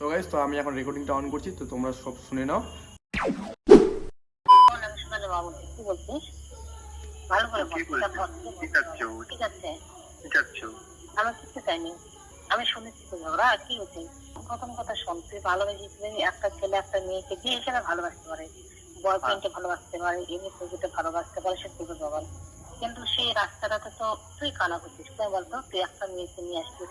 তো গাইস, তো আমি এখন রেকর্ডিংটা অন করছি, তো তোমরা সব শুনে নাও। আমি শুনেছি ওরা কি হচ্ছে প্রথম কথা শুনতে ভালোবেসেছিলেন একটা ছেলে একটা মেয়েকে যে এখানে ভালোবাসতে পারে, বয়ফ্রেন্ডকে ভালোবাসতে পারে, এমনি প্রকৃতি ভালোবাসতে পারে, সে থেকে জবান। কিন্তু সেই রাস্তাটাতে তো তুই কানা করছিস, তুই বলতো তুই একটা মেয়েকে নিয়ে আসছিস।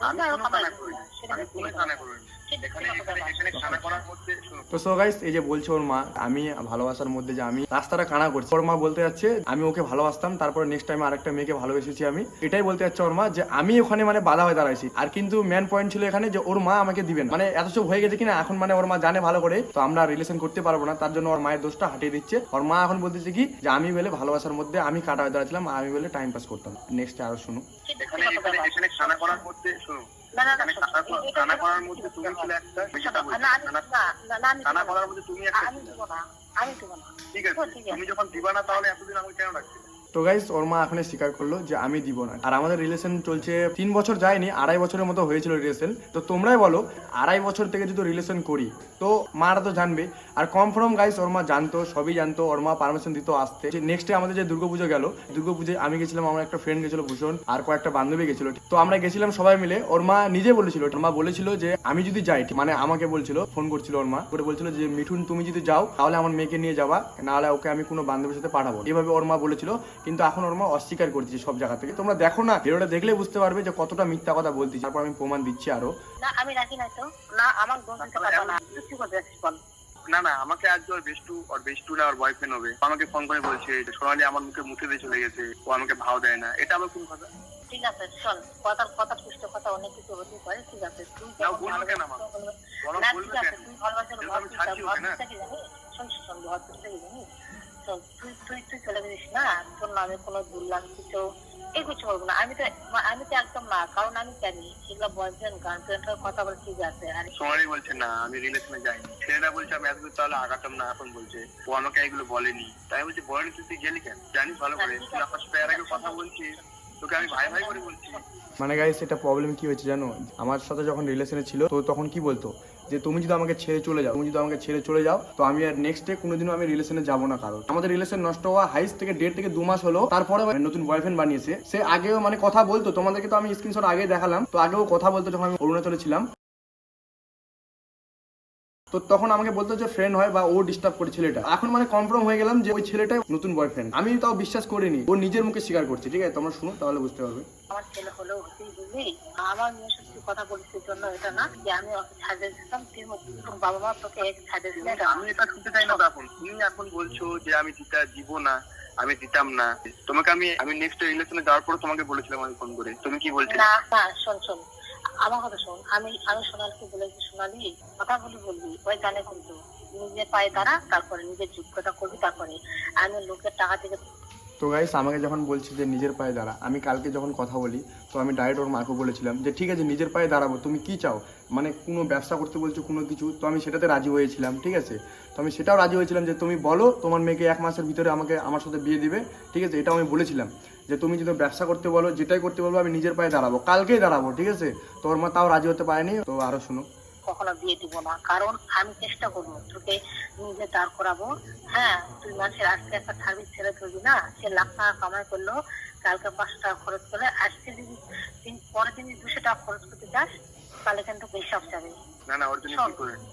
তো সো গাইস, এই যে বলছে ওর মা আমি ভালোবাসার মধ্যে যে আমি রাস্তাটা কানা করছি, ওর মা বলতে যাচ্ছে আমি ওকে ভালোবাসতাম, তারপরে নেক্সট টাইম আরেকটা মেয়েকে ভালোবেসেছি। আমি এটাই বলতে যাচ্ছে ওর মা যে আমি ওখানে মানে বাধা হয়ে দাঁড়াইছি। আর কিন্তু মেন পয়েন্ট ছিল এখানে যে ওর মা আমাকে দিবেন, মানে এত সব হয়ে গেছে কিনা এখন মানে ওর মা জানে ভালো করে, তো আমরা রিলেশন করতে পারবো না, তার জন্য ওর মায়ের দোষটা হাঁটিয়ে দিচ্ছে। ওর মা এখন বলতেছে কি যে আমি বলে ভালোবাসার মধ্যে আমি কাটা হয়ে দাঁড়াচ্ছিলাম, আমি বলে টাইম পাস করতাম। নেক্সট আরো শুনো। তো গাইস, ওর মা এখন স্বীকার করলো যে আমি দিব না। আর আমাদের রিলেশন চলছে 3 বছর যায়নি, 2.5 বছরের মতো হয়েছিল রিলেশন। তো তোমরাই বলো 2.5 বছর থেকে যদি রিলেশন করি তো মারা তো জানবে। আর কনফার্ম গাইস ওর মা জানতো, সবই জানতো, ওর মা পারমিশন দিত আসতে। নেক্সট ডে আমাদের যে দুর্গাপুজো গেল, দুর্গাপুজোয় আমি গেছিলাম, আমার একটা ফ্রেন্ড গেছিল ভূষণ, আর কয়েকটা বান্ধবী গেছিল। তো আমরা গেছিলাম সবাই মিলে। ওর মা নিজে বলেছিল, ওর মা বলেছিল যে আমি যদি যাই, মানে আমাকে বলছিল, ফোন করছিল ওর মা করে বলছিল যে মিঠুন তুমি যদি যাও তাহলে আমার মেয়েকে নিয়ে যাবা, নাহলে ওকে আমি কোনো বান্ধবীর সাথে পাঠাবো, এভাবে ওর মা বলেছিল। কিন্তু এখন ওর মা অস্বীকার করছে সব জায়গা থেকে। তোমরা দেখো না, ভিডিওটা দেখলে বুঝতে পারবে যে কতটা মিথ্যা কথা বলতেছি। তারপর আমি প্রমাণ দিচ্ছি আরো। না আমি রাখি না তো, না আমার না না, আমাকে আজ ওর বেস্টু না ওর বয়ফ্রেন্ড হবে, আমাকে ফোন করে বলছে সোনালি আমার মুখে মুখে দিয়ে চলে গেছে, ও আমাকে ভাও দেয় না। এটা আবার কোন কথা? ঠিক আছে শোন, কথা পুষ্ট কথা অনেক কিছু হতে পারে। ঠিক আছে তুই ভালোবাসার তুই চলে গেছিস না, তোর নামে কোনো দুর্লাভ কিছু এই কিছু বলবো না। আমি তো একদম না, কারণ আমি জানি এগুলো বয়ফ্রেন্ড গার্লফ্রেন্ডের কথা বলে ঠিক আছে। আর সোনালি বলছে না আমি রিলেশনে যাইনি, ছেলেটা বলছে আমি এতদূর তাহলে আগাতাম না, এখন বলছে ও আমাকে এগুলো বলেনি। তাই বলছে বলেনি তুই গেলি কেন? জানিস ভালো করে তুই আমার সাথে এর আগে কথা বলছিস, তোকে আমি ভাই ভাই করে বলছি। মানে গাইস, এটা প্রবলেম কি হয়েছে জানো, আমার সাথে যখন রিলেশনে ছিল তো তখন কি বলতো যে তুমি যদি আমাকে ছেড়ে চলে যাও তো আমি আর নেক্সট ডে কোনোদিনও আমি রিলেশনে যাবো না। কারণ আমাদের রিলেশন নষ্ট হওয়া হাইস্ট থেকে 1.5 থেকে 2 মাস হলো, তারপরে নতুন বয়ফ্রেন্ড বানিয়েছে। সে আগেও মানে কথা বলতো, তোমাদেরকে তো আমি স্ক্রিনশট আগে দেখালাম, তো আগেও কথা বলতো যখন আমি অরুণাচলে ছিলাম। তো তখন আমাকে বলতো যে ফ্রেন্ড হয় বা ও ডিস্টার্ব করে ছেলেটা। এখন মানে কনফার্ম হয়ে গেলাম যে ওই ছেলেটাই নতুন বয়ফ্রেন্ড। আমি তাও বিশ্বাস করিনি, ও নিজের মুখে স্বীকার করছে। ঠিক আছে, তোমরা শুনো তাহলে বুঝতে পারবে। আমার ছেলে হলেও হতেই বুঝলি, আমার মেয়ে সত্যি কথা বলছি জন্য এটা না যে আমি ওকে ছাড়িয়ে দিতাম, তুই বাবা মা তোকে ছাড়িয়ে দিলে। আমি এটা শুনতে চাই না। এখন তুমি এখন বলছো যে আমি দিব না, আমি দিতাম না তোমাকে। আমি নেক্সট রিলেশনে যাওয়ার পর তোমাকে বলেছিলাম আমি ফোন করে, তুমি কি বলছিলে? না না শোন আমার কথা শোন। আমি সোনালকে বলেছি সোনালি কথা বলবি, ওই জানে কিন্তু নিজের পায়ে দাঁড়া, তারপরে নিজের যোগ্যতা করবি, তারপরে আমি লোকের টাকা থেকে। তো গাইস, আমাকে যখন বলছে যে নিজের পায়ে দাঁড়া, আমি কালকে যখন কথা বলি তো আমি ডাইরেক্ট ওর মাকে বলেছিলাম যে ঠিক আছে নিজের পায়ে দাঁড়াবো, তুমি কি চাও, মানে কোনো ব্যবসা করতে বলছো কোনো কিছু, তো আমি সেটাতে রাজি হয়েছিলাম। ঠিক আছে, তো আমি সেটাও রাজি হয়েছিলাম যে তুমি বলো তোমার মেয়েকে 1 মাসের ভিতরে আমার সাথে বিয়ে দিবে। ঠিক আছে, এটাও আমি বলেছিলাম যে তুমি যদি ব্যবসা করতে বলো, যেটাই করতে বলবো আমি নিজের পায়ে দাঁড়াবো, কালকেই দাঁড়াবো। ঠিক আছে, তো ওর মা তাও রাজি হতে পারেনি। তো আরো শুনো। কখনো বিয়ে দিব না, কারণ আমি চেষ্টা করবো তোকে নিজে দাঁড় করাবো। হ্যাঁ, তুই মানুষের আজকে একটা সার্ভিস ছেড়ে ধরবি না, সে লাখ টাকা কামাই করলো, কালকে 500 টাকা খরচ করে, আজকে যদি পরের দিন 200 টাকা খরচ করতে চাস তাহলে কিন্তু হিসাব যাবে।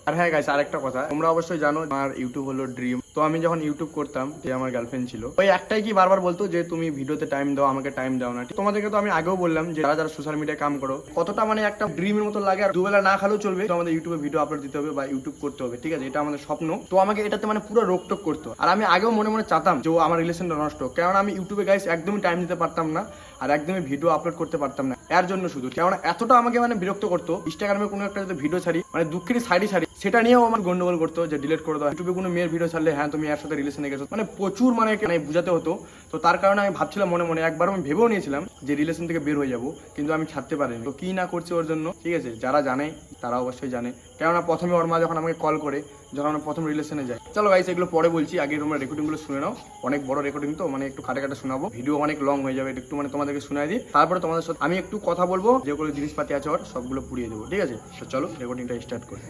আর হ্যাঁ গাইস, আরেকটা কথা, তোমরা অবশ্যই জানো আমার ইউটিউব হলো ড্রিম। তো আমি যখন ইউটিউব করতাম, যে আমার গার্লফ্রেন্ড ছিল, ওই একটাই কি বারবার বলতো যে তুমি ভিডিওতে টাইম দাও, আমাকে টাইম দাও না। তোমাদেরকে তো আমি আগেও বললাম যে যারা সোশ্যাল মিডিয়ায় কাম করো কতটা মানে একটা ড্রিমের মতো লাগে। আর দুবেলা না খালেও চলবে, তো আমাদের ইউটিউবে ভিডিও আপলোড দিতে হবে বা ইউটিউব করতে হবে। ঠিক আছে, এটা আমাদের স্বপ্ন। তো আমাকে এটাতে মানে পুরো রোকটোক করতো। আর আমি আগেও মনে মনে চাতাম যে আমার রিলেশনটা নষ্ট, কারণ আমি ইউটিউবে গাইস একদমই টাইম দিতে পারতাম না, আর একদমই ভিডিও আপলোড করতে পারতাম না এর জন্য শুধু। কারণ এতটা আমাকে মানে বিরক্ত করতো, ইনস্টাগ্রামে কোনো একটা যদি ভিডিও ছাড়ি, মানে দুঃখেরই সারি সেটা নিয়েও আমার গন্ডগোল করতো যে ডিলিট করে দাও। ইউটিউবে কোনো মেয়ের ভিডিও ছাড়লে হ্যাঁ তুমি এর সাথে রিলেশনে গেছো, মানে প্রচুর মানে বুঝাতে হতো। তো তার কারণে আমি ভাবছিলাম মনে মনে, একবার আমি ভেবেও নিয়েছিলাম যে রিলেশন থেকে বের হয়ে যাবো, কিন্তু আমি ছাড়তে পারিনি। তো কি না করছি ওর জন্য। ঠিক আছে, যারা জানে তারা অবশ্যই জানে। কেননা প্রথমে ওর মা যখন আমাকে কল করে, যখন আমরা প্রথম রিলেশনে যাই। চলো গাইস এগুলো পরে বলছি, আগে তোমরা রেকর্ডিংগুলো শুনে নাও। অনেক বড় রেকর্ডিং তো, মানে একটু খাটে খাটে শোনাবো, ভিডিও অনেক লং হয়ে যাবে, একটু মানে তোমাদেরকে শোনাই দিই। তারপরে তোমাদের সাথে আমি একটু কথা বলবো, যেগুলো জিনিসপাতি আছে ওর সবগুলো পুড়িয়ে দেবো, ঠিক আছে? তো চলো রেকর্ডিংটা স্টার্ট করি।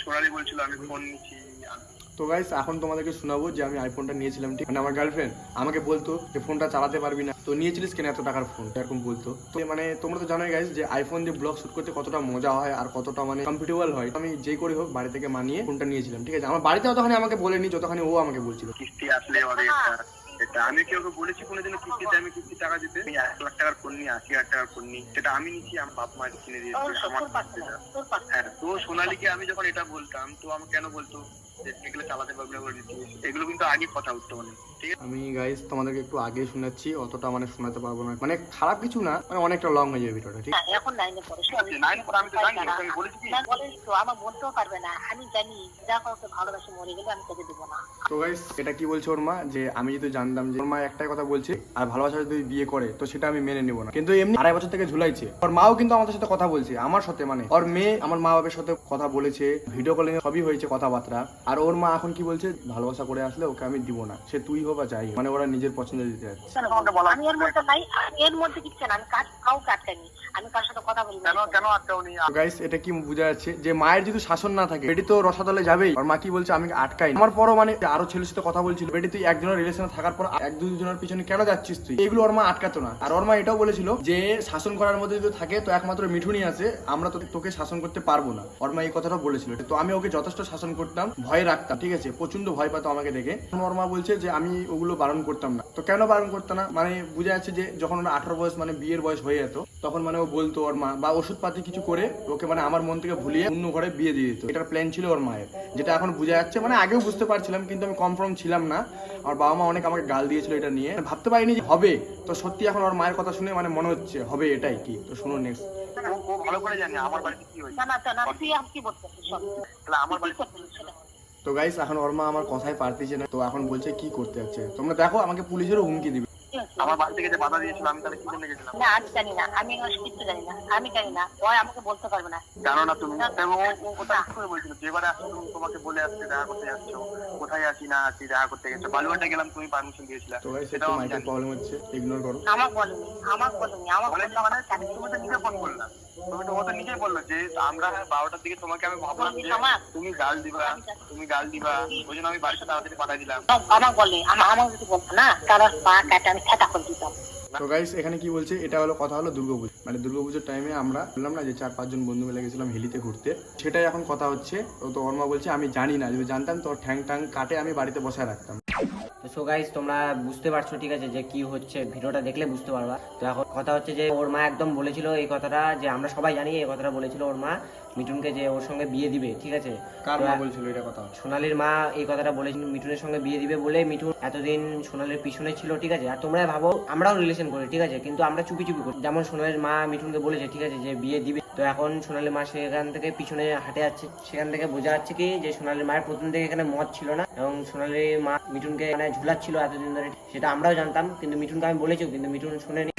সোনালি বলছিল আমি ফোন নিচ্ছি। তো গাইস এখন তোমাদেরকে শোনাবো যে আমি আইফোনটা নিয়েছিলাম, ঠিক মানে আমার গার্লফ্রেন্ড আমাকে বলতো যে ফোনটা চালাতে পারবি না, তো নিয়েছিলিস কেন এত টাকার ফোন, এরকম বলতো। তো মানে তোমরা তো জানোই গাইস যে আইফোন দিয়ে ব্লগ শুট করতে কতটা মজা হয় আর কতটা মানে কমফোর্টেবল হয়। আমি যেই করে হোক বাড়ি থেকে মানিয়ে ফোনটা নিয়েছিলাম, ঠিক আছে? আমার বাড়িতে অতখানি আমাকে বলেনি যতখানি ও আমাকে বলছিল। কিস্তি আসলে এটা আমি কেউ বলেছি কোনোদিনও কিস্তিতে আমি কিস্তি টাকা দিতে। 1 লাখ টাকার ফোন নিই, 80,000 টাকার ফোন নিই, সেটা আমি নিচ্ছি, আমার বাপ মা কিনে দিয়েছে আমার। হ্যাঁ, তো সোনালিকে আমি যখন এটা বলতাম তো আমাকে কেন বলতো যে এগুলো চালাতে পারবে না, এগুলো কিন্তু আগে কথা উঠতো অনেক, ঠিক আছে? আমি গাইস তোমাদেরকে একটু আগে শোনাচ্ছি, অতটা মানে শোনাতে পারবো না, মানে খারাপ কিছু না, মানে অনেকটা লং হয়ে যাবে ভিডিওটা, ঠিক আছে? এখন 9 এ পড়ে। নাইন পর আমি তো জানি, আমি বলেছি কি বলেন তো, আমার বলতেও পারবে না। আমি জানি যা কাউকে ভালোবাসে মরে গেলে আমি তোকে দেবো না। তো গাইস এটা কি বলছে ওর মা, যে আমি যদি জানতাম যে ওর মা একটাই কথা বলছে আর ভালোবাসা যদি বিয়ে করে তো সেটা আমি মেনে নেবো না, কিন্তু এমনি 2.5 বছর থেকে ঝুলাইছে। ওর মাও কিন্তু আমাদের সাথে কথা বলছে, আমার সাথে, মানে ওর মেয়ে আমার মা বাবার সাথে কথা বলেছে, ভিডিও কলিং সবই হয়েছে কথাবার্তা। আর ওর মা এখন কি বলছে, ভালোবাসা করে আসলে ওকে আমি দিব না, সে তুই হো বা যাই, মানে ওরা নিজের পছন্দ দিতে যাচ্ছে। আমি এর মধ্যে নাই, এর মধ্যে কিছু না। আমি কাউকে আটকাইনি, আমি কার সাথে কথা বলি না। কেন আটকাওনি? তো গাইস এটা কি বোঝা যাচ্ছে যে মায়ের যদি শাসন না থাকে বেটি তো রসাতলে যাবেই। আর মা কি বলছে, আমি আটকাই আমার পরও মানে আরো ছেলের সাথে কথা বলছিল, বেটি তুই একজনের রিলেশনে থাকার পর 1-2 জনের পিছনে কেন যাচ্ছিস তুই, এগুলো ওর মা আটকাতো না। আর ওর মা এটাও বলেছিল যে শাসন করার মধ্যে যদি থাকে তো একমাত্র মিঠুনই আছে, আমরা তোকে শাসন করতে পারবো না। ওর মা এই কথাটা বলেছিল। তো আমি ওকে যথেষ্ট শাসন করতাম, ভয় রাখতাম, ঠিক আছে? প্রচন্ড ভয় পাতো আমাকে দেখে। ওর মা বলছে যে আমি ওগুলো বারণ করতাম না। তো কেন বারণ করতো না, মানে বোঝা যাচ্ছে যে যখন ওর 18 বয়স মানে বিয়ের বয়স হয়ে যেত তখন মানে ও বলতো ওর মা, বা ওষুধ পাতি কিছু করে ওকে মানে আমার মন থেকে ভুলিয়ে অন্য ঘরে বিয়ে দিয়ে দিত। এটার প্ল্যান ছিল ওর মায়ের, যেটা এখন বোঝা যাচ্ছে। মানে আগেও বুঝতে পারছিলাম কিন্তু আমি কনফার্ম ছিলাম না। আমার বাবা মা অনেক আমাকে গাল দিয়েছিল এটা নিয়ে, ভাবতে পারিনি যে হবে। তো সত্যি এখন ওর মায়ের কথা শুনে মানে মনে হচ্ছে হবে, এটাই কি। তো শুনো নেক্সট। ও ভালো করে জানি আমার বাড়িতে কি হয়েছে। না তুই আমি কি বলতেছিস সব? তাহলে আমার বাড়িতে তো গাইস এখন ওর মা আমার কথাই পারতেছে না, তো এখন বলছে কি করতে যাচ্ছে তোমরা দেখো, আমাকে পুলিশেরও হুমকি দিবে। আমার বাড়ি থেকে যে বাধা দিয়েছিল আমি তাহলে কি জন্য গেছিলাম? না আমি জানি না, আমি কিছু জানি না, আমি জানি না। ওই আমাকে বলতে পারবে না। জানো না তুমি? ও কোথায় করে বলছিল যেবারে আসছো তুমি, তোমাকে বলে আসছে দেখা করতে যাচ্ছ, কোথায় আছি না আছি দেখা করতে গেছো, বালুয়াটা গেলাম তুমি পারমিশন দিয়েছিলে। তো গাইস একটু মাইকের প্রবলেম হচ্ছে, ইগনোর করো। আমার বলেনি। মানে তুমি তো নিজে ফোন করলা, তুমি তো ও তো নিজেই বললো যে আমরা 12টার দিকে তোমাকে আমি ভাবলাম যে তুমি গাল দিবা, ওই জন্য আমি বাড়িতে তাড়াতাড়ি পাঠাই দিলাম। আমার বলে আমার যদি বলতো না তার পা কাটে আমি ছেটা করে দিতাম। তো গাইস এখানে কি বলছে, এটা হলো কথা হলো দুর্গাপুজো, মানে দুর্গাপুজোর টাইমে আমরা বললাম না যে 4-5 জন বন্ধু মিলে গেছিলাম হিলিতে ঘুরতে, সেটাই এখন কথা হচ্ছে। তো ওর মা বলছে আমি জানি না, যদি জানতাম তোর ঠ্যাং টাং কাটে আমি বাড়িতে বসায় রাখতাম। তো সো গাইস তোমরা বুঝতে পারছো, ঠিক আছে, যে কি হচ্ছে, ভিডিওটা দেখলে বুঝতে পারবা। তো এখন কথা হচ্ছে যে ওর মা একদম বলেছিল এই কথাটা, যে আমরা সবাই জানি এই কথাটা বলেছিল ওর মা মিঠুনকে, যে ওর সঙ্গে বিয়ে দিবে, ঠিক আছে? কার মা বলছিল এটা কথা? সোনালির মা এই কথাটা বলেছিল মিঠুনের সঙ্গে বিয়ে দিবে বলে। মিঠুন এতদিন সোনালির পিছনে ছিল, ঠিক আছে? আর তোমরা ভাবো আমরাও রিলেশন করি, ঠিক আছে, কিন্তু আমরা চুপি চুপি করি। যেমন সোনালির মা মিঠুনকে বলেছে, ঠিক আছে, যে বিয়ে দিবে। তো এখন সোনালির মা সেখান থেকে পিছনে হাঁটে যাচ্ছে, সেখান থেকে বোঝা যাচ্ছে কি যে সোনালির মায়ের প্রথম থেকে এখানে মত ছিল না, এবং সোনালির মা মিঠুনকে মানে ঝুলাচ্ছিল এতদিন ধরে, সেটা আমরাও জানতাম, কিন্তু মিঠুনকে আমি বলেছি কিন্তু মিঠুন শুনেনি।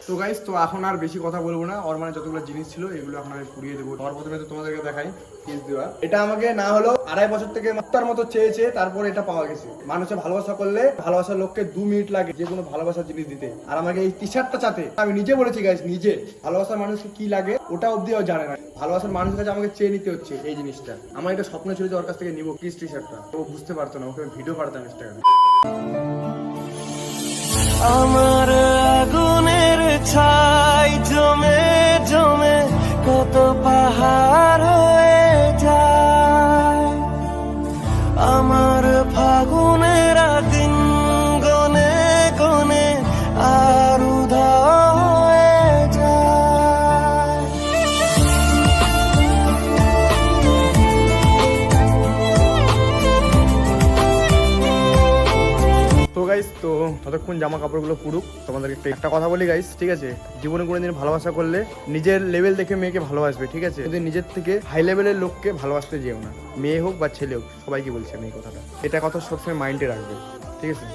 তো গাইস তো এখন আর বেশি কথা বলবো না, ওর মানে যতগুলো জিনিস ছিল এগুলো এখন আমি পুড়িয়ে দেবো। আমার প্রথমে তো তোমাদেরকে দেখাই কেস দেওয়া, এটা আমাকে না হলো 2.5 বছর থেকে মাত্রার মতো চেয়েছে, তারপর এটা পাওয়া গেছে। মানুষের ভালোবাসা করলে ভালোবাসার লোককে 2 মিনিট লাগে যে কোনো ভালোবাসার জিনিস দিতে, আর আমাকে এই টি-শার্টটা চাতে আমি নিজে বলেছি গাইস, নিজে ভালোবাসার মানুষকে কি লাগে ওটা অব্দিও জানে না। ভালোবাসার মানুষের কাছে আমাকে চেয়ে নিতে হচ্ছে এই জিনিসটা। আমার এটা স্বপ্ন ছিল যে ওর কাছ থেকে নিবো কিস টি-শার্টটা, ও বুঝতে পারতো না, ওকে ভিডিও পাঠাতাম ইনস্টাগ্রামে। আমার আগুনের ছাই জমে জমে কত পাহাড় হয়ে যায়, আমার ফাগুনের দিন গনে গনে আর উধাও হয়ে যায়। তো গাইস তো ততক্ষণ জামা কাপড়গুলো পুরুক, তোমাদের একটা কথা বলি গাইস, ঠিক আছে? জীবনে কোনোদিন ভালোবাসা করলে নিজের লেভেল দেখে মেয়েকে ভালোবাসবে, ঠিক আছে? কিন্তু নিজের থেকে হাই লেভেলের লোককে ভালোবাসতে যেও না, মেয়ে হোক বা ছেলে হোক, সবাইকে বলছি আমি এই কথাটা। এটা কথা সবসময় মাইন্ডে রাখবে, ঠিক আছে?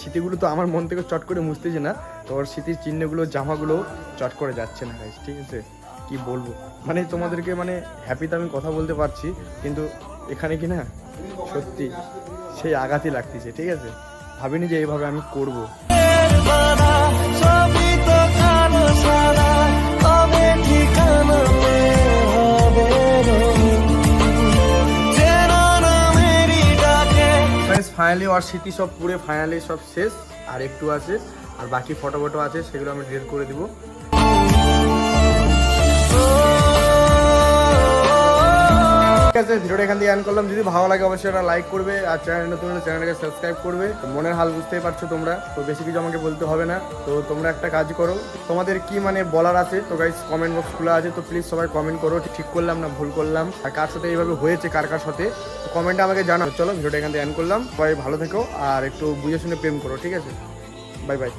স্মৃতিগুলো তো আমার মন থেকে চট করে মুছতেছে না, তো ওর স্মৃতির চিহ্নগুলো জামাগুলো চট করে যাচ্ছে না গাইস, ঠিক আছে? কি বলবো, মানে তোমাদেরকে মানে হ্যাপিতে আমি কথা বলতে পারছি, কিন্তু এখানে কি না সত্যি সেই আঘাতই লাগতেছে, ঠিক আছে। ভাবিনি যে এইভাবে আমি করব। সবই তো কালো সাদা, তবে ঠিকানাতে হবে ফাইনালি আর স্মৃতি সব পুরে ফাইনালি সব শেষ, আর একটু আছে, আর বাকি ফটো ফটো আছে, সেগুলো আমি ডিলিট করে দিব। ঠিক আছে, ভিডিওটা এখান থেকে এন্ড করলাম। যদি ভালো লাগে অবশ্যই একটা লাইক করবে, আর চ্যানেল নতুন হলে চ্যানেলটাকে সাবস্ক্রাইব করবে। তো মনের হাল বুঝতেই পারছো তোমরা, তো বেশি কিছু আমাকে বলতে হবে না। তো তোমরা একটা কাজ করো, তোমাদের কি মানে বলার আছে তো গাইস কমেন্ট বক্স খোলা আছে, তো প্লিজ সবাই কমেন্ট করো, ঠিক করলাম না ভুল করলাম, আর কার সাথে এইভাবে হয়েছে, কার কার সাথে, তো কমেন্টে আমাকে জানাও। চলো ভিডিওটা এখান থেকে এন্ড করলাম, সবাই ভালো থেকো আর একটু বুঝে শুনে প্রেম করো, ঠিক আছে। Bye bye.